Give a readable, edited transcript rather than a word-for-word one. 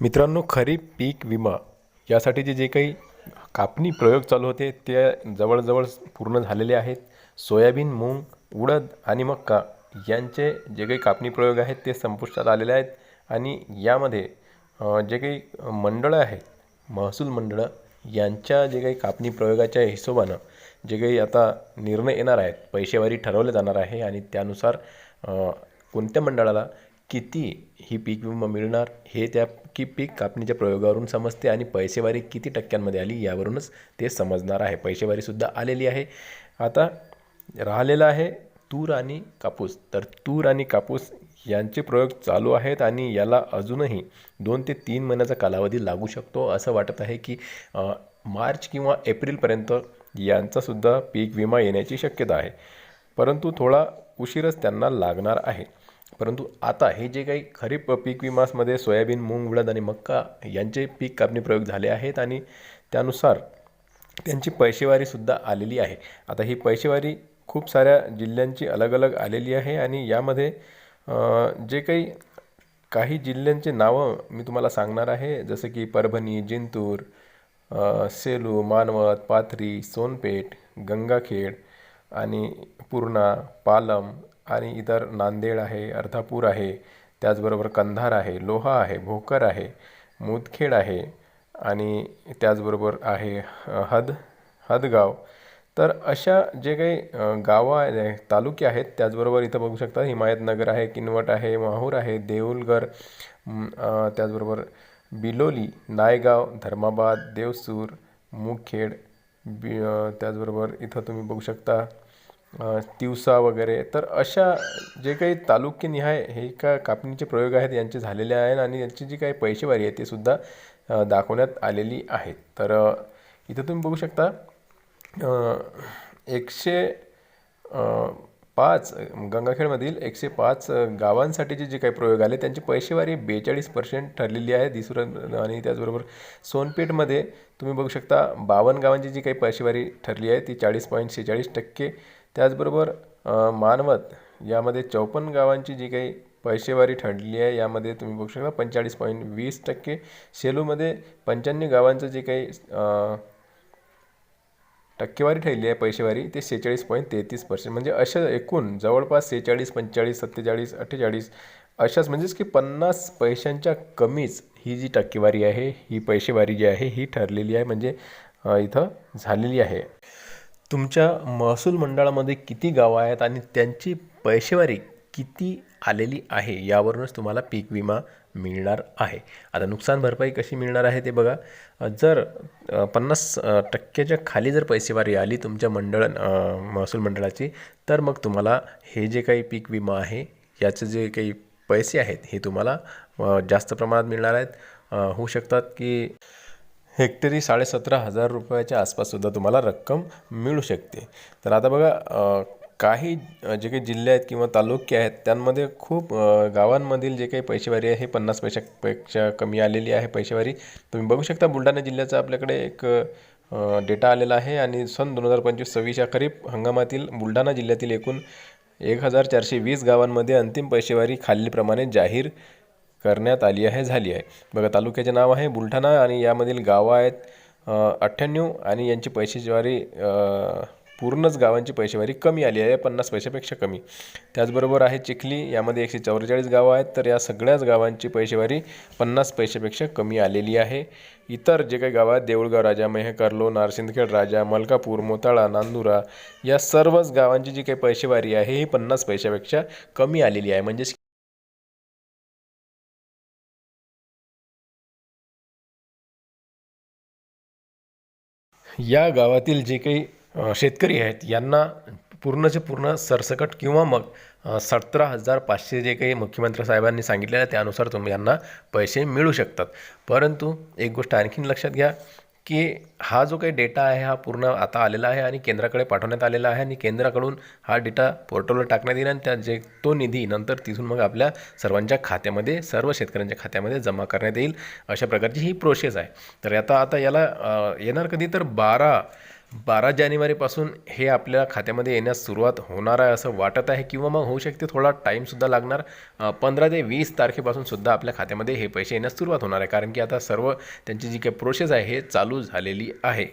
मित्रांनो, खरीप पीक विमा यासाठीचे जे काही कापणी प्रयोग चालू होते ते जवळजवळ पूर्ण झालेले आहेत. सोयाबीन, मूग, उडद आणि मक्का यांचे जे काही कापणी प्रयोग आहेत ते संपुष्टात आलेले आहेत. आणि यामध्ये जे काही मंडळं आहेत, महसूल मंडळं यांच्या जे काही कापणी प्रयोगाच्या हिशोबानं जे काही आता निर्णय येणार आहेत, पैसेवारी ठरवले जाणार आहे आणि त्यानुसार कोणत्या मंडळाला किती ही पीक विमा मिळणार हे त्या पीक कापणीच्या प्रयोगावरून समजते आणि पैसेवारी किती टक्क्यांमध्ये आली यावरूनच ते समजणार आहे. पैसेवारीसुद्धा आलेली आहे. आता राहिलेला आहे तूर आणि कापूस. तर तूर आणि कापूस यांचे प्रयोग चालू आहेत आणि याला अजूनही 2 ते 3 महिन्याचा कालावधी लागू शकतो. असं वाटत आहे की मार्च किंवा एप्रिलपर्यंत यांचासुद्धा पीक विमा येण्याची शक्यता आहे, परंतु थोडा उशीरच त्यांना लागणार आहे. परंतु आता हे जे काही खरीप पीक विमामध्ये सोयाबीन, मूग, उडद आणि मक्का यांचे पीक कापणी प्रयोग झाले आहेत आणि त्यानुसार त्यांची पैसेवारीसुद्धा आलेली आहे. आता ही पैसेवारी खूप साऱ्या जिल्ह्यांची अलग अलग आलेली आहे आणि यामध्ये जे काही जिल्ह्यांचे नावं मी तुम्हाला सांगणार आहे, जसं की परभणी, जिंतूर, सेलू, मानवत, पाथरी, सोनपेठ, गंगाखेड आणि पूर्णा, पालम आणि इतर नांदेड आहे, अर्धापूर आहे, त्याचबरोबर कंधार आहे, लोहा आहे, भोकर आहे, मुदखेड आहे आणि त्याचबरोबर आहे हदगाव. तर अशा जे काही गावं आहे, तालुके आहेत, त्याचबरोबर इथं बघू शकता हिमायतनगर आहे, किनवट आहे, माहूर आहे, देऊळगर, त्याचबरोबर बिलोली, नायगाव, धर्माबाद, देवसूर, मुखेड, त्याचबरोबर इथं तुम्ही बघू शकता तिवसा वगैरे. तर अशा जे काही तालुक्यनिहाय हे कापणीचे प्रयोग आहेत यांचे झालेले आहेत आणि यांची जी काही पैसेवारी आहे ते सुद्धा दाखवण्यात आलेली आहे. तर इथं तुम्ही बघू शकता 105 गंगाखेडमधील 105 गावांसाठीचे जे काही प्रयोग आले त्यांची पैसेवारी 42% ठरलेली आहे. दुसरं आणि त्याचबरोबर सोनपेठमध्ये तुम्ही बघू शकता 52 गावांची जी काही पैसेवारी ठरली आहे ती 40.46%. त्याचबरोबर मानवत यामध्ये 54 गावांची जी काही पैसेवारी ठरली आहे यामध्ये तुम्ही बघू शकता 45.20%. सेलूमध्ये 95 गावांचं जे काही टक्केवारी ठरली आहे पैसेवारी ते 46.33%. म्हणजे अशा एकूण जवळपास 46, 45, 47, 48 अशाच म्हणजेच की 50 पैशांच्या कमीच ही जी टक्केवारी आहे, ही पैसेवारी जी आहे ही ठरलेली आहे, म्हणजे इथं झालेली आहे. तुमच्या महसूल मंडळामध्ये किती गावं आहेत आणि त्यांची पैसेवारी किती आलेली आहे यावरूनच तुम्हाला पीक विमा मिळणार आहे. आता नुकसान भरपाई कशी मिळणार आहे ते बघा. जर 50% खाली जर पैसेवारी आली तुमच्या महसूल मंडळाची, तर मग तुम्हाला हे जे काही पीक विमा आहे याचे जे काही पैसे आहेत हे तुम्हाला जास्त प्रमाणात मिळणार आहेत. होऊ शकतात की हेक्टरी 17,500 रुपयाच्या आसपाससुद्धा तुम्हाला रक्कम मिळू शकते. तर आता बघा, काही जे काही जिल्हे आहेत किंवा तालुके आहेत त्यांमध्ये खूप गावांमधील जे काही पैसेवारी आहे हे 50 पैशापेक्षा कमी आलेली आहे पैसेवारी. तुम्ही बघू शकता बुलढाणा जिल्ह्याचा आपल्याकडे एक डेटा आलेला आहे आणि सन 2025-26 या खरीप हंगामातील बुलढाणा जिल्ह्यातील एकूण 1420 गावांमध्ये अंतिम पैसेवारी खालीलप्रमाणे जाहीर करण्यात आली आहे, झाली आहे. बघा, तालुक्याचे नाव आहे बुलढाणा आणि यामधील गावं आहेत 98 आणि यांची पैसेवारी पूर्णच गावांची पैसेवारी कमी आली आहे, 50 पैशापेक्षा कमी. त्याचबरोबर आहे चिखली, यामध्ये 144 गावं आहेत, तर या सगळ्याच गावांची पैसेवारी 50 पैशापेक्षा कमी आलेली आहे. इतर जे काही गावं आहेत देऊळगाव राजा, मेहकरलो, नारसिंदखेड राजा, मलकापूर, मोताळा, नांदुरा या सर्वच गावांची जी काही पैसेवारी आहे ही 50 पैशापेक्षा कमी आलेली आहे. म्हणजे या गावातील जे काही शेतकरी आहेत यांना पूर्णचे पूर्ण सरसकट किंवा मग 17,500 जे काही मुख्यमंत्री साहेबांनी सांगितलेलं आहे त्यानुसार यांना पैसे मिळू शकतात. परंतु एक गोष्ट आणखीन लक्षात घ्या की हा जो काही डेटा आहे हा पूर्ण आता आलेला आहे आणि केंद्राकडे पाठवण्यात आलेला आहे आणि केंद्राकडून हा डेटा पोर्टलवर टाकण्यात येईल आणि त्या तो निधी नंतर तिथून मग आपल्या सर्वांच्या खात्यामध्ये, सर्व शेतकऱ्यांच्या खात्यामध्ये जमा करण्यात येईल. अशा प्रकारची ही प्रोसेस आहे. तर आता याला येणार कधी, तर 12 जानेवारीपासून हे आपल्या खात्यामध्ये येण्यास सुरुवात होणार आहे असं वाटत आहे, किंवा मग होऊ शकते थोडा टाईमसुद्धा लागणार. 15 ते 20 तारखेपासून सुद्धा आपल्या खात्यामध्ये हे पैसे येण्यास सुरुवात होणार आहे, कारण की आता सर्व त्यांची जी काही प्रोसेस आहे हे चालू झालेली आहे.